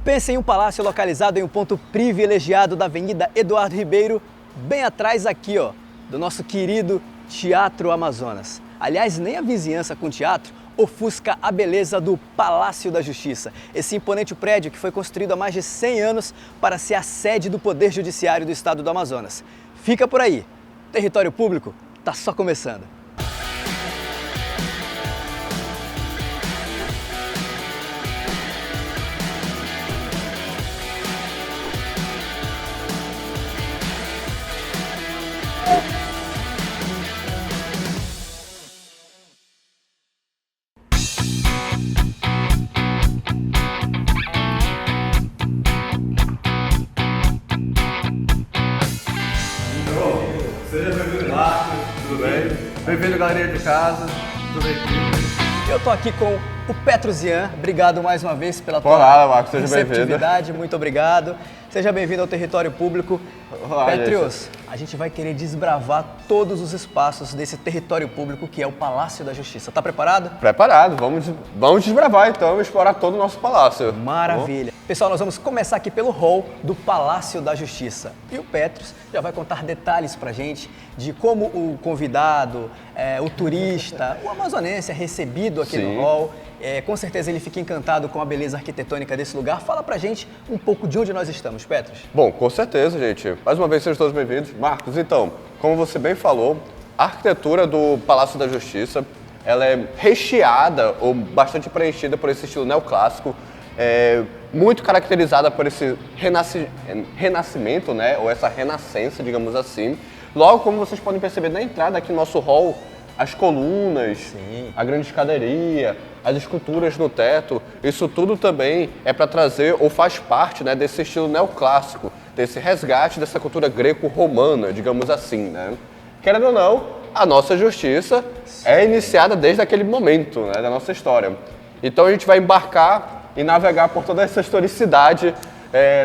Pense em um palácio localizado em um ponto privilegiado da Avenida Eduardo Ribeiro, bem atrás aqui, ó, do nosso querido Teatro Amazonas. Aliás, nem a vizinhança com o teatro ofusca a beleza do Palácio da Justiça, esse imponente prédio que foi construído há mais de 100 anos para ser a sede do Poder Judiciário do Estado do Amazonas. Fica por aí, Território Público tá só começando. Seja bem-vindo, Marcos, tudo bem? Bem-vindo, galerinha de casa, tudo bem? Eu tô aqui com o Petrosian, obrigado mais uma vez pela Olá, Marcos, seja receptividade, muito obrigado. Seja bem-vindo ao Território Público. Olá, Petrios, a gente vai querer desbravar todos os espaços desse território público que é o Palácio da Justiça. Tá preparado? Preparado, vamos desbravar então, explorar todo o nosso palácio. Maravilha. Pessoal, nós vamos começar aqui pelo hall do Palácio da Justiça. E o Petros já vai contar detalhes pra gente de como o convidado, o turista, o amazonense é recebido aqui no hall. Com certeza ele fica encantado com a beleza arquitetônica desse lugar. Fala pra gente um pouco de onde nós estamos, Petros. Bom, com certeza, gente. Mais uma vez, sejam todos bem-vindos. Marcos, então, como você bem falou, a arquitetura do Palácio da Justiça, ela é recheada ou bastante preenchida por esse estilo neoclássico, muito caracterizada por esse renascimento, né, ou essa renascença, digamos assim. Logo, como vocês podem perceber na entrada aqui no nosso hall, as colunas, a grande escadaria, as esculturas no teto, isso tudo também é para trazer ou faz parte, né, desse estilo neoclássico, desse resgate dessa cultura greco-romana, digamos assim, né? Querendo ou não, a nossa justiça é iniciada desde aquele momento, né, da nossa história. Então a gente vai embarcar e navegar por toda essa historicidade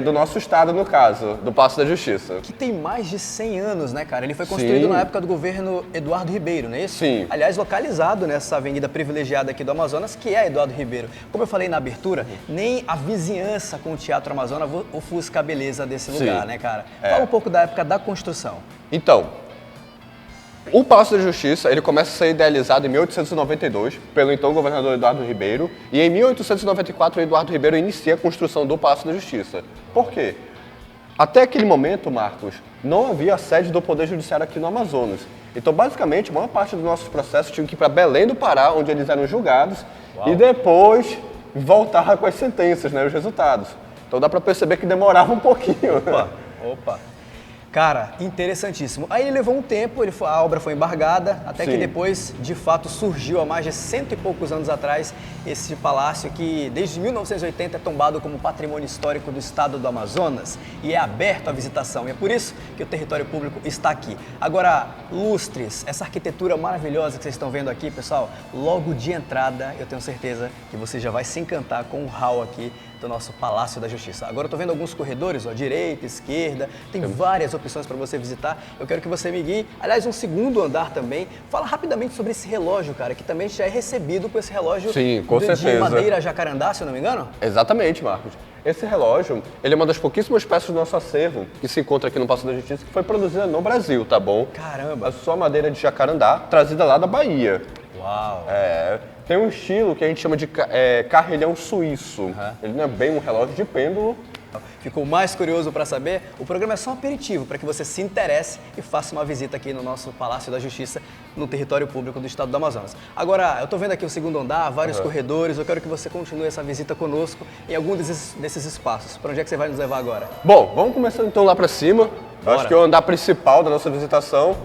do nosso estado, no caso, do Palácio da Justiça. Que tem mais de 100 anos, né, cara? Ele foi construído na época do governo Eduardo Ribeiro, não é isso? Sim. Aliás, localizado nessa avenida privilegiada aqui do Amazonas, que é Eduardo Ribeiro. Como eu falei na abertura, nem a vizinhança com o Teatro Amazonas ofusca a beleza desse lugar, né, cara? Fala um pouco da época da construção. Então, o Palácio da Justiça, ele começa a ser idealizado em 1892 pelo então governador Eduardo Ribeiro, e em 1894 Eduardo Ribeiro inicia a construção do Palácio da Justiça. Por quê? Até aquele momento, Marcos, não havia sede do Poder Judiciário aqui no Amazonas. Então, basicamente, a maior parte dos nossos processos tinham que ir para Belém do Pará, onde eles eram julgados, e depois voltar com as sentenças, né, os resultados. Então dá para perceber que demorava um pouquinho. Opa! Cara, interessantíssimo. Aí ele levou um tempo, a obra foi embargada, até que depois, de fato, surgiu há mais de 100 e poucos anos atrás esse palácio que, desde 1980, é tombado como patrimônio histórico do estado do Amazonas e é aberto à visitação. E é por isso que o Território Público está aqui. Agora, lustres, essa arquitetura maravilhosa que vocês estão vendo aqui, pessoal, logo de entrada, eu tenho certeza que você já vai se encantar com o hall aqui do nosso Palácio da Justiça. Agora eu tô vendo alguns corredores, ó, direita, esquerda, tem várias opções para você visitar. Eu quero que você me guie. Aliás, um segundo andar também. Fala rapidamente sobre esse relógio, cara, que também já é recebido com esse relógio de madeira jacarandá, se eu não me engano? Exatamente, Marcos. Esse relógio, ele é uma das pouquíssimas peças do nosso acervo que se encontra aqui no Palácio da Justiça, que foi produzida no Brasil, tá bom? Caramba! A sua madeira de jacarandá, trazida lá da Bahia. Uau! Tem um estilo que a gente chama de carrilhão suíço. Ele não é bem um relógio de pêndulo. Ficou mais curioso para saber? O programa é só um aperitivo para que você se interesse e faça uma visita aqui no nosso Palácio da Justiça, no Território Público do Estado do Amazonas. Agora, eu estou vendo aqui o segundo andar, vários corredores, eu quero que você continue essa visita conosco em algum desses espaços. Para onde é que você vai nos levar agora? Bom, vamos começar então lá para cima. Eu acho que é o andar principal da nossa visitação.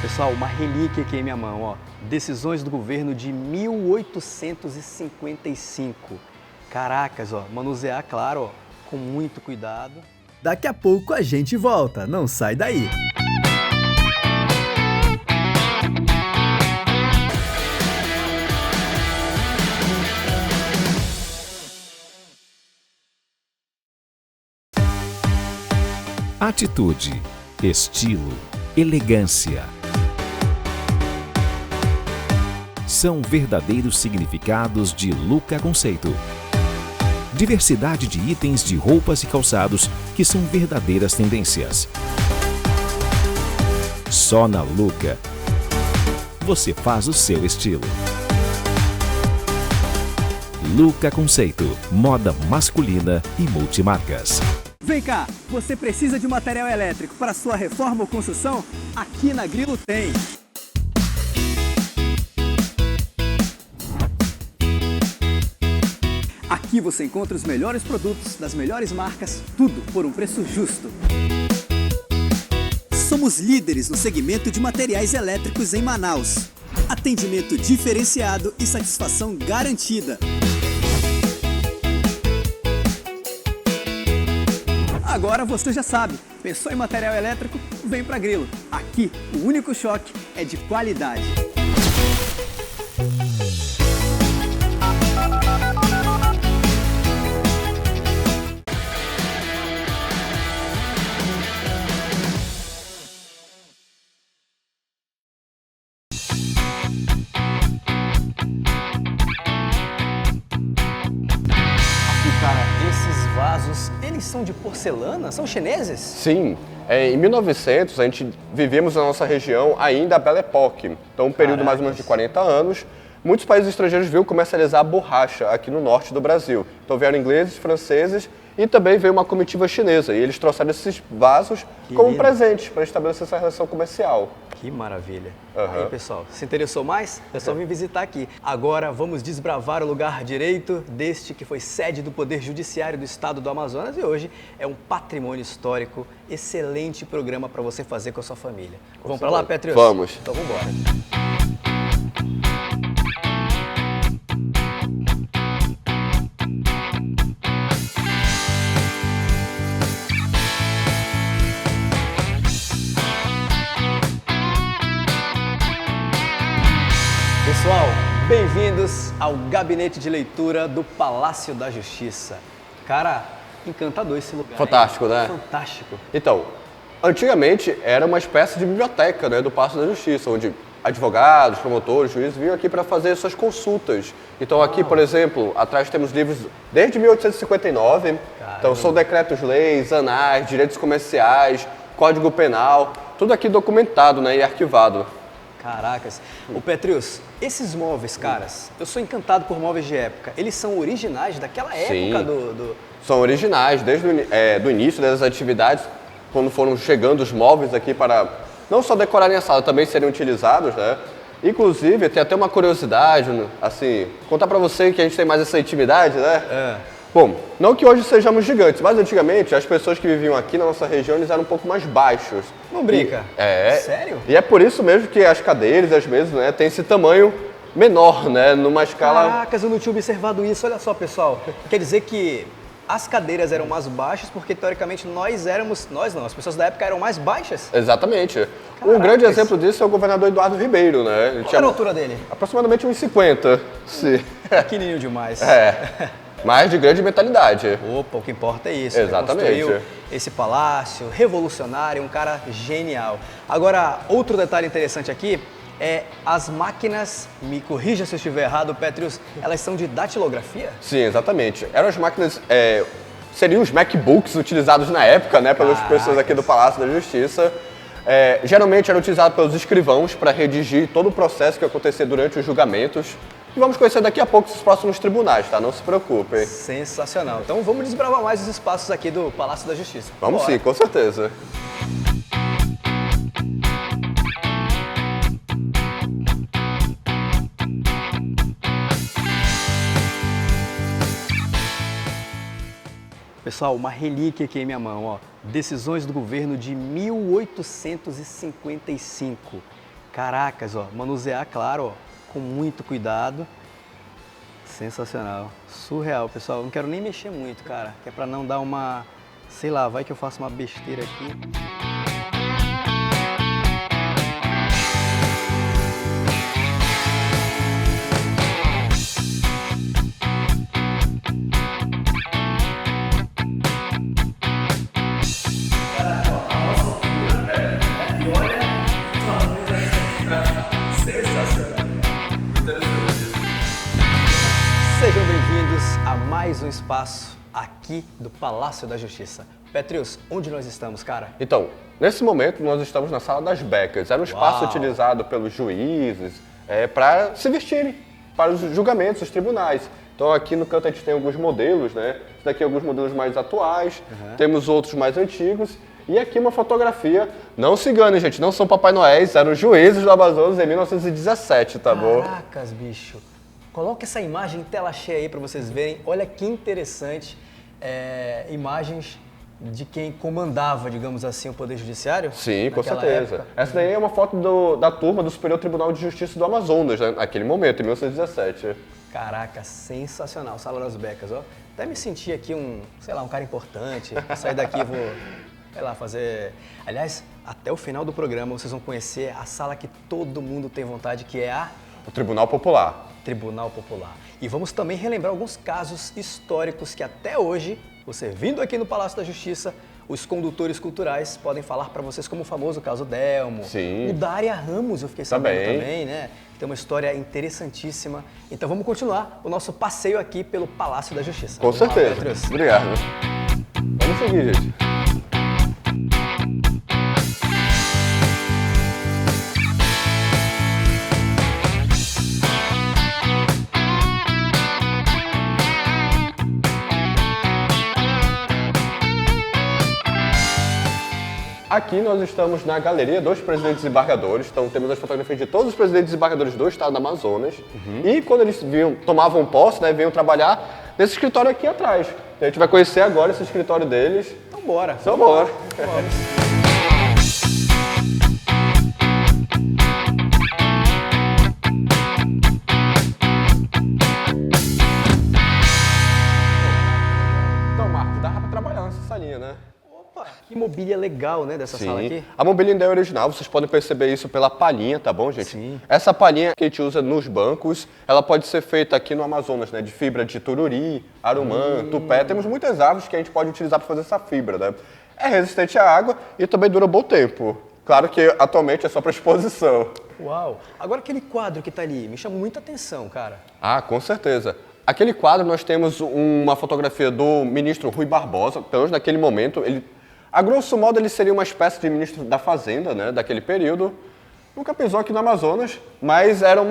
Pessoal, uma relíquia aqui em minha mão, ó. Decisões do governo de 1855. Caracas, ó, manusear, claro, ó, com muito cuidado. Daqui a pouco a gente volta, não sai daí. Atitude, estilo, elegância. São verdadeiros significados de Luca Conceito. Diversidade de itens de roupas e calçados que são verdadeiras tendências. Só na Luca você faz o seu estilo. Luca Conceito, moda masculina e multimarcas. Vem cá, você precisa de material elétrico para sua reforma ou construção? Aqui na Grilo tem. Aqui você encontra os melhores produtos das melhores marcas, tudo por um preço justo. Somos líderes no segmento de materiais elétricos em Manaus. Atendimento diferenciado e satisfação garantida. Agora você já sabe, pensou em material elétrico? Vem pra Grilo. Aqui, o único choque é de qualidade. Esses vasos, eles são de porcelana? São chineses? Sim. Em 1900, a gente vivíamos na nossa região ainda a Belle Époque. Então, um período mais ou menos de 40 anos. Muitos países estrangeiros viram comercializar a borracha aqui no norte do Brasil. Então, vieram ingleses, franceses e também veio uma comitiva chinesa. E eles trouxeram esses vasos como presentes para estabelecer essa relação comercial. Que maravilha. Aí, pessoal, se interessou mais? É só vir visitar aqui. Agora vamos desbravar o lugar direito deste que foi sede do Poder Judiciário do Estado do Amazonas e hoje é um patrimônio histórico. Excelente programa para você fazer com a sua família. Vamos para lá, Petrius? Vamos. Então vamos embora. Pessoal, bem-vindos ao gabinete de leitura do Palácio da Justiça. Cara, encantador esse lugar. Fantástico, hein? né? Fantástico. Então, antigamente era uma espécie de biblioteca, né, do Palácio da Justiça, onde advogados, promotores, juízes vinham aqui para fazer suas consultas. Então aqui, por exemplo, atrás temos livros desde 1859. Caramba. Então são decretos-leis, anais, direitos comerciais, Código Penal, tudo aqui documentado, né, e arquivado. Caracas. Ô Petrius, esses móveis, caras, eu sou encantado por móveis de época. Eles são originais daquela época do... São originais, desde do início das atividades, quando foram chegando os móveis aqui para não só decorarem a sala, também serem utilizados, né? Inclusive, tem até uma curiosidade, assim, contar pra você que a gente tem mais essa intimidade, né? Bom, não que hoje sejamos gigantes, mas antigamente as pessoas que viviam aqui na nossa região eles eram um pouco mais baixos. Não brinca? Sério? E é por isso mesmo que as cadeiras e as mesas, né, têm esse tamanho menor, né, numa escala... Caracas, eu não tinha observado isso. Olha só, pessoal, quer dizer que as cadeiras eram mais baixas porque, teoricamente, as pessoas da época eram mais baixas? Exatamente. Caracas. Um grande exemplo disso é o governador Eduardo Ribeiro, né? Qual era a altura dele? Aproximadamente 1,50. Sim. Pequenininho demais. Mas de grande mentalidade. Opa, o que importa é isso. Exatamente. Ele construiu esse palácio revolucionário, um cara genial. Agora, outro detalhe interessante aqui é as máquinas, me corrija se eu estiver errado, Petrius, elas são de datilografia? Sim, exatamente. Eram as máquinas, seriam os MacBooks utilizados na época, né, pelas pessoas aqui do Palácio da Justiça. Geralmente eram utilizados pelos escrivãos para redigir todo o processo que acontecia durante os julgamentos. E vamos conhecer daqui a pouco os próximos tribunais, tá? Não se preocupem. Sensacional. Então vamos desbravar mais os espaços aqui do Palácio da Justiça. Vamos sim, com certeza. Pessoal, uma relíquia aqui em minha mão, ó. Decisões do governo de 1855. Caracas, ó. Manusear, claro, ó, com muito cuidado. Sensacional. Surreal, pessoal. Não quero nem mexer muito, cara. Que é pra não dar uma... Sei lá, vai que eu faço uma besteira aqui. Sejam bem-vindos a mais um espaço aqui do Palácio da Justiça. Petrius, onde nós estamos, cara? Então, nesse momento nós estamos na Sala das Becas. Era um espaço utilizado pelos juízes para se vestirem para os julgamentos, os tribunais. Então aqui no canto a gente tem alguns modelos, né? Esse daqui é alguns modelos mais atuais, temos outros mais antigos. E aqui uma fotografia, não se engane, gente, não são Papai Noéis, eram juízes do Amazonas em 1917, tá bom? Caracas, bicho. Coloca essa imagem em tela cheia aí para vocês verem. Olha que interessante, imagens de quem comandava, digamos assim, o Poder Judiciário. Sim, com naquela certeza. época. Essa daí é uma foto da turma do Superior Tribunal de Justiça do Amazonas, né, naquele momento, em 1917. Caraca, sensacional. Sala das Becas, ó. Até me senti aqui um cara importante. Vou sair daqui e vou, fazer... Aliás, até o final do programa vocês vão conhecer a sala que todo mundo tem vontade, que é a O Tribunal Popular. Tribunal Popular. E vamos também relembrar alguns casos históricos que até hoje, você vindo aqui no Palácio da Justiça, os condutores culturais podem falar para vocês, como o famoso caso Delmo. Sim. O da Área Ramos, eu fiquei sabendo também, né? Tem uma história interessantíssima. Então vamos continuar o nosso passeio aqui pelo Palácio da Justiça. Com certeza. Petrus. Obrigado. Vamos seguir, gente. Aqui nós estamos na Galeria dos Presidentes Desembargadores, então temos as fotografias de todos os presidentes desembargadores do estado do Amazonas. E quando eles tomavam posse, né, vinham trabalhar nesse escritório aqui atrás. A gente vai conhecer agora esse escritório deles. Então bora. Então bora. Vamos. Então, Marcos, dava pra trabalhar nessa salinha, né? Opa, que mobília legal, né, dessa sala aqui. A mobília ainda é original, vocês podem perceber isso pela palhinha, tá bom, gente? Sim. Essa palhinha que a gente usa nos bancos, ela pode ser feita aqui no Amazonas, né? De fibra de tururi, arumã, tupé. Temos muitas árvores que a gente pode utilizar para fazer essa fibra, né? É resistente à água e também dura um bom tempo. Claro que atualmente é só para exposição. Uau. Agora aquele quadro que tá ali, me chamou muita atenção, cara. Ah, com certeza. Aquele quadro nós temos uma fotografia do ministro Rui Barbosa, pelo menos naquele momento, a grosso modo ele seria uma espécie de ministro da Fazenda, né, daquele período. Nunca pisou aqui no Amazonas, mas era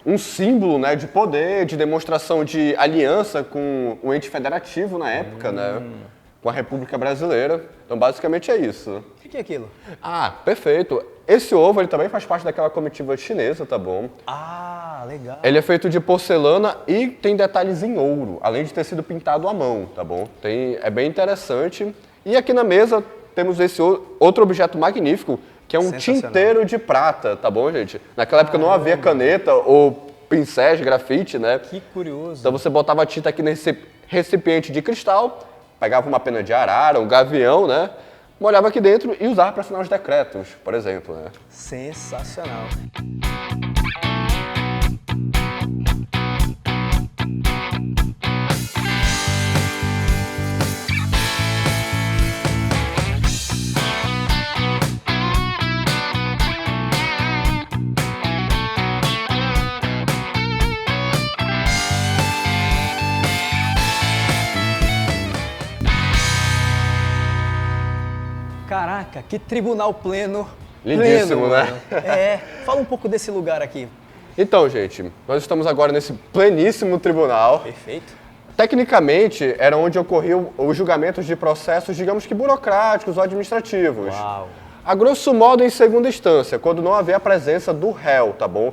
um símbolo, né, de poder, de demonstração de aliança com o ente federativo na época, né, com a República Brasileira. Então basicamente é isso. O que é aquilo? Ah, perfeito. Esse ovo ele também faz parte daquela comitiva chinesa, tá bom? Ah, legal. Ele é feito de porcelana e tem detalhes em ouro, além de ter sido pintado à mão, tá bom? É bem interessante. E aqui na mesa temos esse outro objeto magnífico, que é um tinteiro de prata, tá bom, gente? Naquela época não havia caneta ou pincéis, grafite, né? Que curioso. Então você botava a tinta aqui nesse recipiente de cristal, pegava uma pena de arara, um gavião, né? Molhava aqui dentro e usava para assinar os decretos, por exemplo, né? Sensacional. Caraca, que tribunal pleno. Lindíssimo, né? Fala um pouco desse lugar aqui. Então, gente, nós estamos agora nesse pleníssimo tribunal. Perfeito. Tecnicamente, era onde ocorriam os julgamentos de processos, digamos que burocráticos ou administrativos. Uau. A grosso modo, em segunda instância, quando não havia a presença do réu, tá bom?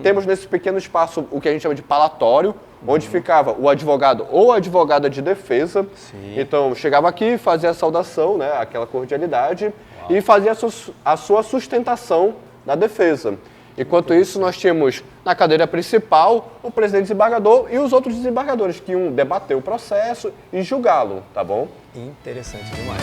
Temos nesse pequeno espaço o que a gente chama de palatório, onde ficava o advogado ou a advogada de defesa. Sim. Então, chegava aqui, fazia a saudação, né, aquela cordialidade, e fazia a sua sustentação da defesa. Enquanto isso, nós tínhamos na cadeira principal o presidente desembargador e os outros desembargadores que iam debater o processo e julgá-lo, tá bom? Interessante demais.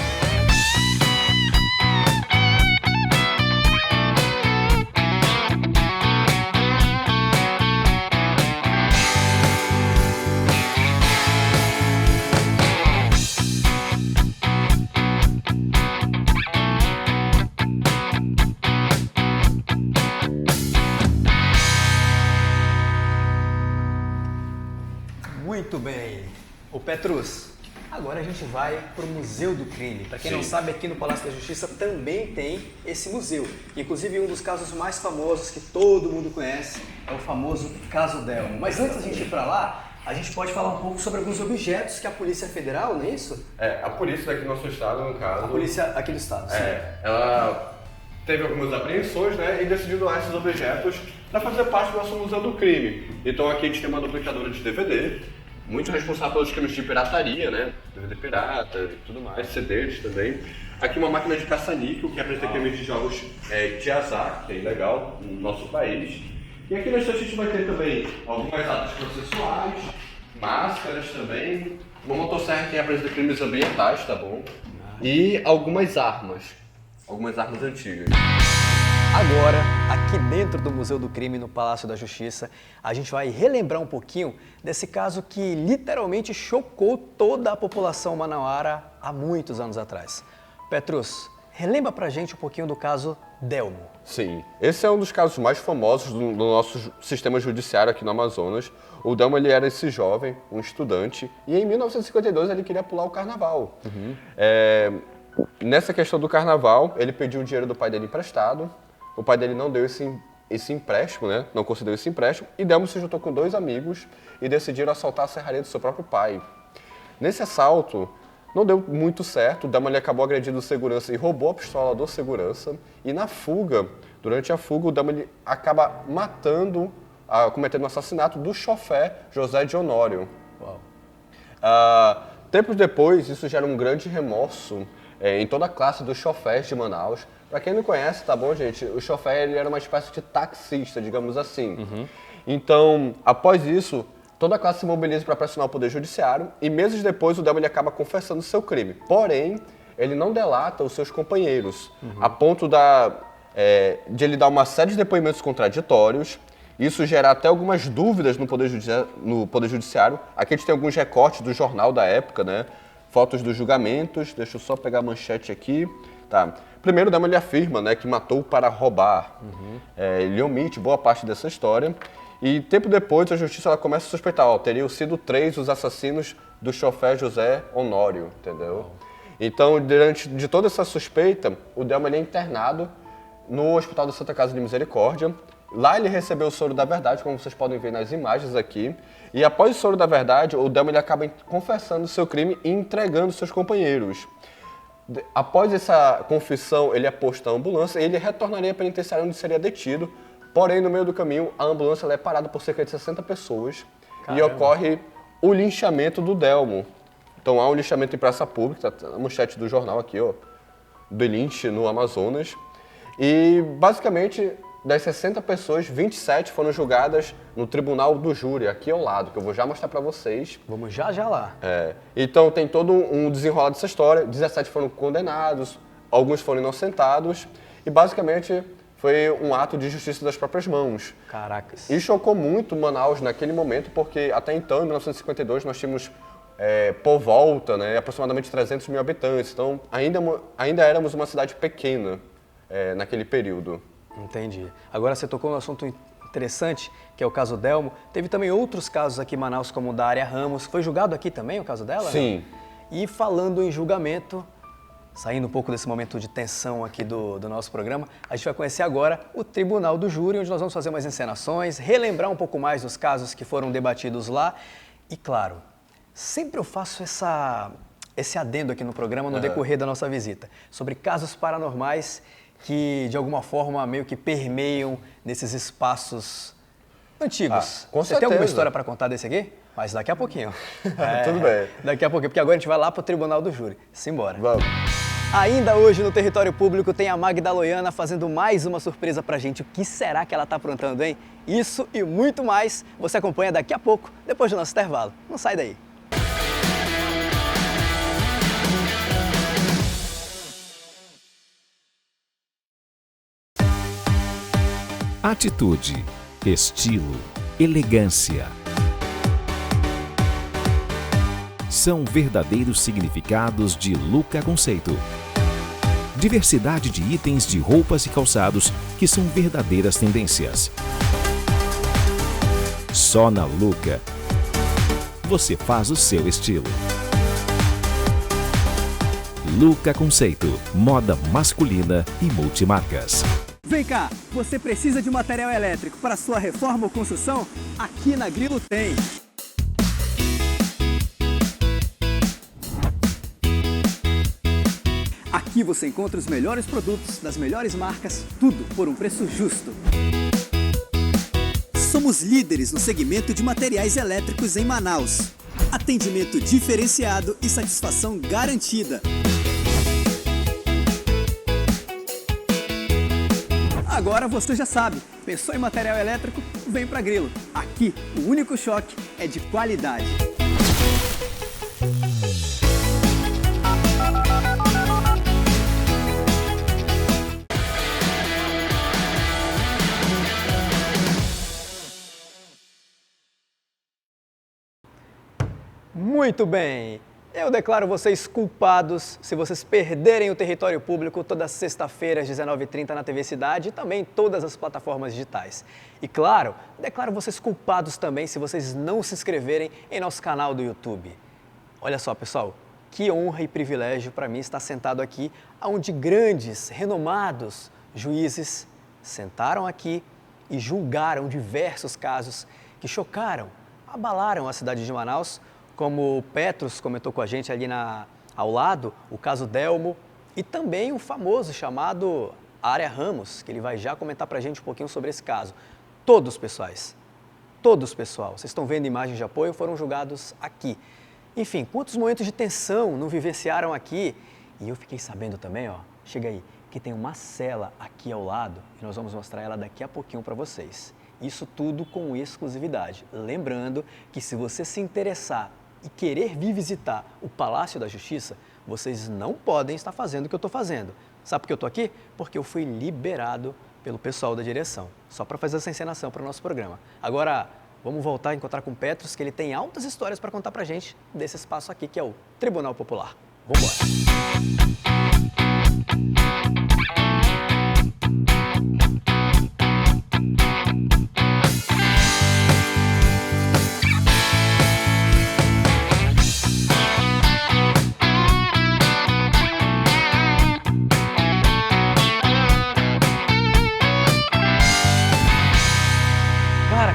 Muito bem. Ô Petrus, agora a gente vai para o Museu do Crime. Para quem não sabe, aqui no Palácio da Justiça também tem esse museu. Inclusive, um dos casos mais famosos que todo mundo conhece é o famoso caso Delmo. Mas antes da gente ir para lá, a gente pode falar um pouco sobre alguns objetos que a Polícia Federal, não é isso? A polícia daqui do nosso estado, no caso... A polícia aqui do estado, sim. Ela teve algumas apreensões, né, e decidiu doar esses objetos para fazer parte do nosso Museu do Crime. Então aqui a gente tem uma duplicadora de DVD, muito responsável pelos crimes de pirataria, né, DVD pirata e tudo mais, CDs também. Aqui uma máquina de caça-níquel, que é para ter crimes de jogos de azar, que é ilegal no nosso país. E aqui na estante a gente vai ter também algumas atas processuais, máscaras também, uma motosserra que apresenta crimes ambientais, tá bom? E algumas armas antigas. Agora, aqui dentro do Museu do Crime, no Palácio da Justiça, a gente vai relembrar um pouquinho desse caso que literalmente chocou toda a população manauara há muitos anos atrás. Petrus, relembra pra gente um pouquinho do caso Delmo. Sim, esse é um dos casos mais famosos do nosso sistema judiciário aqui no Amazonas. O Delmo, ele era esse jovem, um estudante, e em 1952 ele queria pular o carnaval. Nessa questão do carnaval, ele pediu o dinheiro do pai dele emprestado. O pai dele não deu esse empréstimo, né? Não concedeu esse empréstimo, e Delmo se juntou com 2 amigos e decidiram assaltar a serraria do seu próprio pai. Nesse assalto, não deu muito certo, o Delmo acabou agredindo o segurança e roubou a pistola do segurança, e na fuga, durante a fuga, o Delmo acaba cometendo um assassinato do chofer José de Honório. Uau. Tempos depois, isso gera um grande remorso em toda a classe dos chofés de Manaus. Para quem não conhece, tá bom, gente? O chofer, ele era uma espécie de taxista, digamos assim. Então, após isso, toda a classe se mobiliza para pressionar o Poder Judiciário e meses depois o Delmo ele acaba confessando seu crime. Porém, ele não delata os seus companheiros, a ponto de ele dar uma série de depoimentos contraditórios. Isso gera até algumas dúvidas no Poder Judiciário. Aqui a gente tem alguns recortes do jornal da época, né? Fotos dos julgamentos. Deixa eu só pegar a manchete aqui. Tá. Primeiro, o Delmo ele afirma, né, que matou para roubar. Ele omite boa parte dessa história. E tempo depois, a justiça ela começa a suspeitar, teriam sido 3 os assassinos do chofer José Honório, entendeu? Então, diante de toda essa suspeita, o Delmo ele é internado no Hospital da Santa Casa de Misericórdia. Lá ele recebeu o soro da verdade, como vocês podem ver nas imagens aqui. E após o soro da verdade, o Delmo ele acaba confessando o seu crime e entregando seus companheiros. Após essa confissão, ele é posto à ambulância e ele retornaria à penitenciária onde seria detido. Porém, no meio do caminho, a ambulância ela é parada por cerca de 60 pessoas. Caramba. E ocorre o linchamento do Delmo. Então há um linchamento em praça pública, tá a manchete do jornal aqui, ó, do linche no Amazonas. E basicamente, das 60 pessoas, 27 foram julgadas no Tribunal do Júri, aqui ao lado, que eu vou já mostrar para vocês. Vamos já lá. Então tem todo um desenrolar dessa história, 17 foram condenados, alguns foram inocentados, e basicamente foi um ato de justiça das próprias mãos. Caracas. E chocou muito Manaus naquele momento, porque até então, em 1952, nós tínhamos por volta, né, aproximadamente 300 mil habitantes, então ainda éramos uma cidade pequena naquele período. Entendi. Agora você tocou num assunto interessante, que é o caso Delmo. Teve também outros casos aqui em Manaus, como o da Área Ramos. Foi julgado aqui também o caso dela? Sim. Né? E falando em julgamento, saindo um pouco desse momento de tensão aqui do nosso programa, a gente vai conhecer agora o Tribunal do Júri, onde nós vamos fazer umas encenações, relembrar um pouco mais dos casos que foram debatidos lá. E claro, sempre eu faço esse adendo aqui no programa no decorrer da nossa visita, sobre casos paranormais que de alguma forma meio que permeiam nesses espaços antigos. Com Você certeza. tem alguma história para contar desse aqui? Mas daqui a pouquinho. Tudo bem. Daqui a pouquinho, porque agora a gente vai lá para o Tribunal do Júri. Simbora. Vamos. Ainda hoje no Território Público tem a Magda Loiana fazendo mais uma surpresa pra gente. O que será que ela tá aprontando, hein? Isso e muito mais você acompanha daqui a pouco, depois do nosso intervalo. Não sai daí. Atitude, estilo, elegância. São verdadeiros significados de Luca Conceito. Diversidade de itens de roupas e calçados que são verdadeiras tendências. Só na Luca. você faz o seu estilo. Luca Conceito, moda masculina e multimarcas. Vem cá, você precisa de material elétrico para sua reforma ou construção? Aqui na Grilo tem. Aqui você encontra os melhores produtos das melhores marcas, tudo por um preço justo. Somos líderes no segmento de materiais elétricos em Manaus. Atendimento diferenciado e satisfação garantida. Agora você já sabe, pensou em material elétrico? Vem pra Grilo. Aqui, o único choque é de qualidade. Muito bem! Eu declaro vocês culpados se vocês perderem o território público toda sexta-feira às 19h30 na TV Cidade e também em todas as plataformas digitais. E claro, declaro vocês culpados também se vocês não se inscreverem em nosso canal do YouTube. Olha só, pessoal, que honra e privilégio para mim estar sentado aqui, onde grandes, renomados juízes sentaram aqui e julgaram diversos casos que chocaram, abalaram a cidade de Manaus, como o Petros comentou com a gente ali ao lado, o caso Delmo, e também o famoso chamado Área Ramos, que ele vai já comentar pra gente um pouquinho sobre esse caso. Todos, pessoal, vocês estão vendo imagens de apoio, foram julgados aqui. Enfim, quantos momentos de tensão não vivenciaram aqui? E eu fiquei sabendo também, ó, chega aí, que tem uma cela aqui ao lado, e nós vamos mostrar ela daqui a pouquinho para vocês. Isso tudo com exclusividade. Lembrando que se você se interessar e querer vir visitar o Palácio da Justiça, vocês não podem estar fazendo o que eu estou fazendo. Sabe por que eu estou aqui? Porque eu fui liberado pelo pessoal da direção, só para fazer essa encenação para o nosso programa. Agora, vamos voltar a encontrar com o Petros, que ele tem altas histórias para contar para a gente desse espaço aqui, que é o Tribunal Popular. Vamos embora!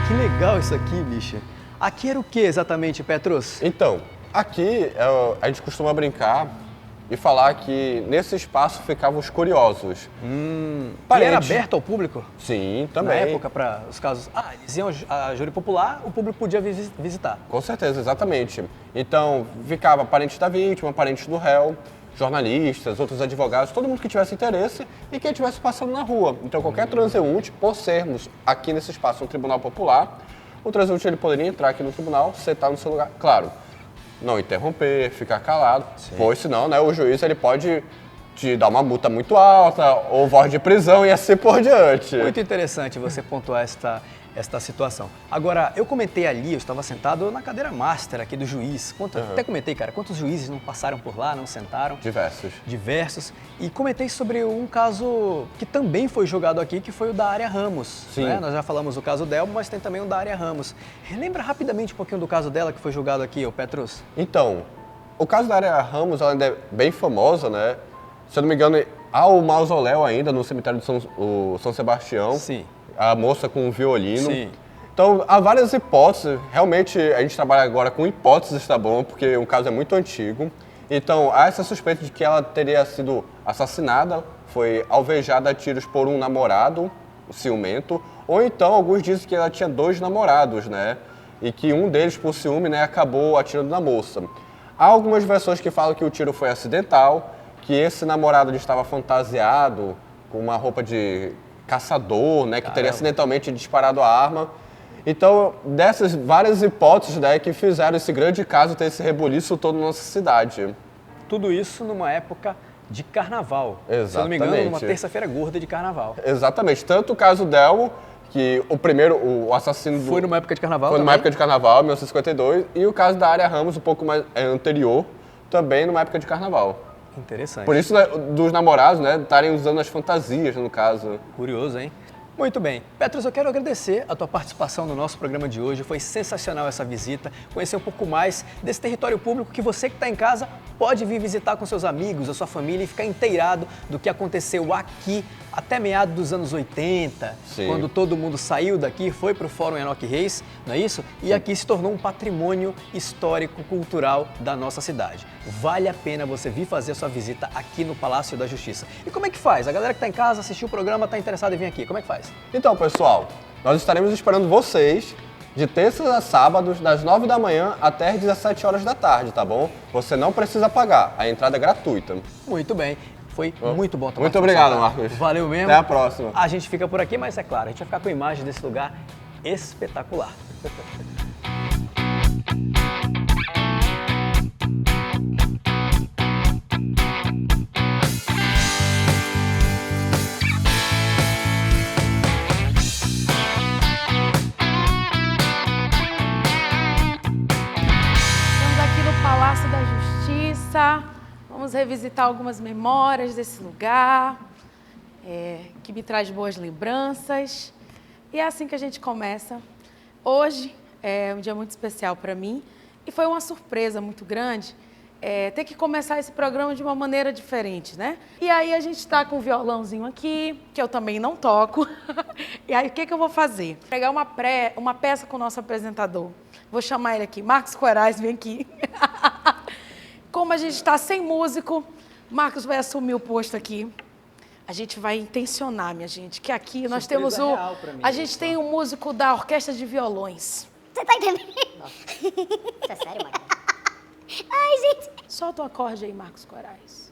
Que legal isso aqui, bicha. Aqui era o que exatamente, Petros? Então, aqui a gente costuma brincar e falar que nesse espaço ficavam os curiosos. E era aberto ao público? Sim, também. Na época, para os casos... eles iam a júri popular, o público podia visitar. Com certeza, exatamente. Então, ficava parentes da vítima, parentes do réu, jornalistas, outros advogados, todo mundo que tivesse interesse e quem estivesse passando na rua. Então, qualquer transeunte, por sermos aqui nesse espaço um tribunal popular, o transeunte ele poderia entrar aqui no tribunal, sentar no seu lugar, claro, não interromper, ficar calado, pois senão, né, o juiz ele pode te dar uma multa muito alta ou voz de prisão e assim por diante. Muito interessante você pontuar esta situação. Agora, eu comentei ali, eu estava sentado na cadeira master aqui do juiz. Até comentei, cara, quantos juízes não passaram por lá, não sentaram? Diversos. E comentei sobre um caso que também foi julgado aqui, que foi o da Área Ramos. Sim. Né? Nós já falamos do caso Delmo, mas tem também o da Área Ramos. Relembra rapidamente um pouquinho do caso dela que foi julgado aqui, ô Petros? Então, o caso da Área Ramos, ela ainda é bem famosa, né? Se eu não me engano, há o mausoléu ainda no cemitério de São Sebastião. Sim. A moça com o violino. Sim. Então, há várias hipóteses. Realmente, a gente trabalha agora com hipóteses, tá bom? Porque o caso é muito antigo. Então, há essa suspeita de que ela teria sido assassinada, foi alvejada a tiros por um namorado, ciumento, ou então alguns dizem que ela tinha 2 namorados, né? E que um deles, por ciúme, né, acabou atirando na moça. Há algumas versões que falam que o tiro foi acidental, que esse namorado ele estava fantasiado com uma roupa de caçador, né, que teria acidentalmente disparado a arma. Então, dessas várias hipóteses, né, que fizeram esse grande caso ter esse rebuliço todo na nossa cidade. Tudo isso numa época de carnaval. Exatamente. Se eu não me engano, numa terça-feira gorda de carnaval. Exatamente. Tanto o caso Delmo, que o assassino... Foi numa época de carnaval Foi também? numa época de carnaval, 1952, e o caso da Área Ramos, um pouco mais anterior, também numa época de carnaval. Interessante. Por isso, né, dos namorados, né, estarem usando as fantasias, no caso. Curioso, hein? Muito bem. Petros, eu quero agradecer a tua participação no nosso programa de hoje. Foi sensacional essa visita, conhecer um pouco mais desse território público que você que está em casa pode vir visitar com seus amigos, a sua família e ficar inteirado do que aconteceu aqui até meados dos anos 80, Sim. quando todo mundo saiu daqui e foi para o Fórum Enoque Reis, não é isso? E aqui se tornou um patrimônio histórico-cultural da nossa cidade. Vale a pena você vir fazer a sua visita aqui no Palácio da Justiça. E como é que faz? A galera que está em casa, assistiu o programa, está interessada em vir aqui, como é que faz? Então, pessoal, nós estaremos esperando vocês de terças a sábados, das 9 da manhã até as 17 horas da tarde, tá bom? Você não precisa pagar, a entrada é gratuita. Muito bem. Foi muito bom tomar. Muito obrigado, Marcos. Valeu mesmo. Até a próxima. A gente fica por aqui, mas é claro, a gente vai ficar com a imagem desse lugar espetacular. Estamos aqui no Palácio da Justiça. Vamos revisitar algumas memórias desse lugar, que me traz boas lembranças. E é assim que a gente começa. Hoje é um dia muito especial para mim e foi uma surpresa muito grande ter que começar esse programa de uma maneira diferente, né? E aí a gente está com um violãozinho aqui, que eu também não toco. E aí o que eu vou fazer? Pegar uma peça com o nosso apresentador. Vou chamar ele aqui. Marcos Corais, vem aqui. Como a gente está sem músico, Marcos vai assumir o posto aqui. A gente vai intencionar, minha gente, que aqui nós temos real pra mim, a gente tem um músico da Orquestra de Violões. Você tá entendendo? Isso é sério, Magda? Ai, gente. Solta o acorde aí, Marcos Corais.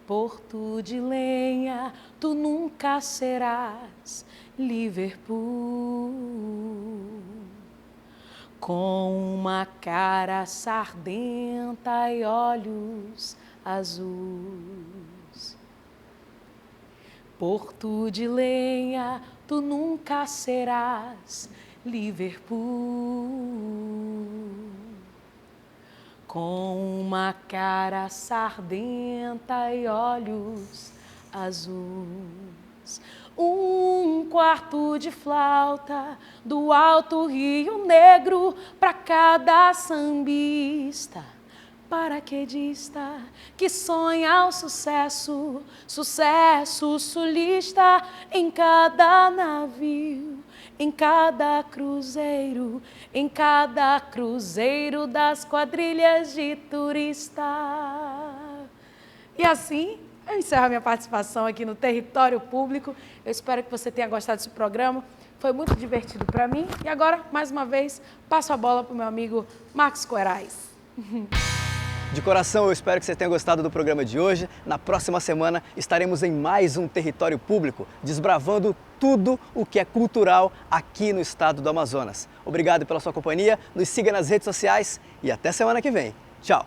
Porto de lenha, tu nunca serás Liverpool. Com uma cara sardenta e olhos azuis. Porto de lenha, tu nunca serás Liverpool. Com uma cara sardenta e olhos azuis. Um quarto de flauta do alto Rio Negro para cada sambista, paraquedista que sonha o sucesso, sucesso sulista em cada navio, em cada cruzeiro das quadrilhas de turista. E assim, eu encerro a minha participação aqui no Território Público. Eu espero que você tenha gostado desse programa. Foi muito divertido para mim. E agora, mais uma vez, passo a bola para o meu amigo Marcos Corais. De coração, eu espero que você tenha gostado do programa de hoje. Na próxima semana estaremos em mais um Território Público, desbravando tudo o que é cultural aqui no estado do Amazonas. Obrigado pela sua companhia, nos siga nas redes sociais e até semana que vem. Tchau!